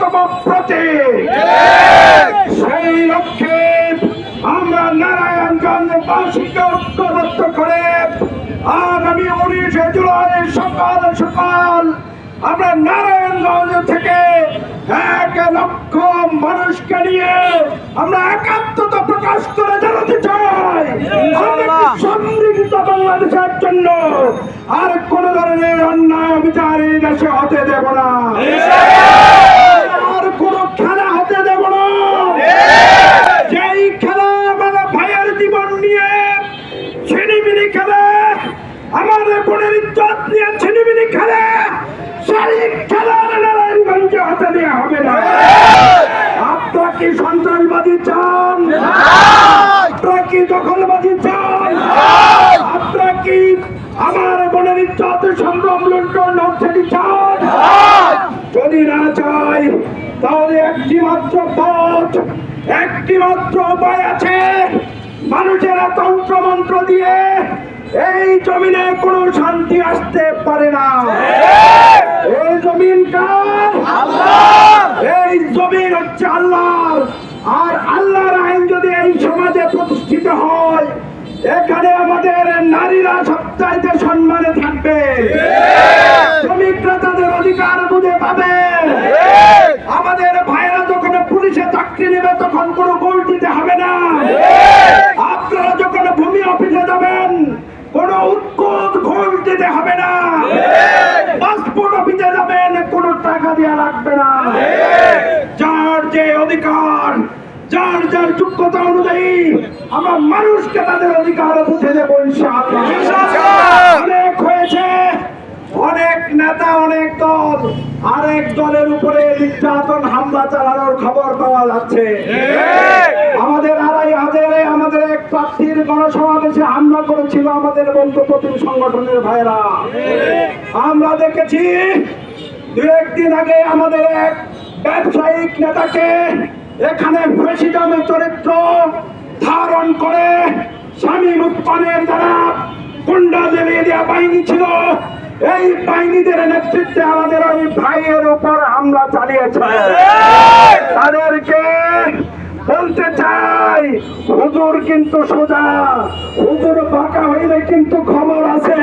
অন্যতম প্রতীক। সেই লক্ষ্যে আমরা নারায়ণগঞ্জবাসীকে ঐক্যবদ্ধ করে আগামী 19শে জুলাই সকাল সকাল আমরা নারায়ণগঞ্জ থেকে 1 লক্ষ মানুষকে নিয়ে আমরা একাত্মতা প্রকাশ করে জানাতে চাই সমৃদ্ধ বাংলাদেশের জন্য আর কোন ধরনের অন্যায় বিচার এই দেশে হতে দেব না, আর কোন খেলা হতে দেব না। যেই খেলা আমার ভাইয়ের জীবন নিয়ে ছিনিমিনি খেলে, আমার বোনের ইজ্জত নিয়ে ছিনিমিনি খেলে, সেই খেলা নারায়ণগঞ্জে হতে দেওয়া হবে না। আপনারা কি সন্ত্রাসবাদী চান? আপনারা কি দখলবাদী চান? আপনারা কি আমার বোনের ইজ্জত সম্ভ্রম লুণ্ঠন সেটি চান? যদি না চাই তাহলে একটি মাত্র পথ, একটি মাত্র উপায় আছে। মানুষেরা তন্ত্র মন্ত্র দিয়ে এই জমিনে কোনো শান্তি আসতে পারে না। এই জমিন কার? এই জমিন হচ্ছে আল্লাহর। আর আল্লাহর আইন যদি এই সমাজে প্রতিষ্ঠিত হয়, এখানে আমাদের নারীরা সবচাইতে সম্মানে থাকবে, শ্রমিকরা তাদের অধিকার বুঝে পাবে। আমাদের ভাইয়েরা যখন পুলিশে চাকরি নেবে তখন কোনো গোল দিতে হবে না। আপনারা যখন ভূমি অফিসে যাবেন কোনো উৎকোচ ঘোষ দিতে হবে না। পাসপোর্ট অফিসে যাবেন কোনো টাকা দেওয়া লাগবে না। যার যে অধিকার, যার যার যোগ্যতা অনুযায়ী আমরা মানুষকে তাদের অধিকার বুঝে দেবো ইনশাআল্লাহ। অনেক হয়েছে, অনেক নেতা, অনেক দল আরেক দলের উপরে নির্যাতন হামলা চালানোর খবর পাওয়া যাচ্ছে। আমাদের আড়াই হাজারে আমাদের এক প্রার্থীর গণসমাবেশে হামলা করেছিল আমাদের বন্ধুপ্রতিম সংগঠনের ভাইরা। আমরা দেখেছি 2-1 দিন আগে আমাদের এক ব্যবসায়িক নেতাকে এখানে প্রেসিডেন্টের চরিত্র ধারণ করে শামীম উসমানের দ্বারা গুন্ডাদের এরিয়া বাহিনী ছিল, এই বাহিনীদের নেতৃত্বে আমাদের ওই ভাইয়ের উপর হামলা চালিয়েছে। তাদেরকে বলতে চাই, হুজুর কিন্তু সোজা, হুজুর বাঁকা হইলে কিন্তু খবর আছে।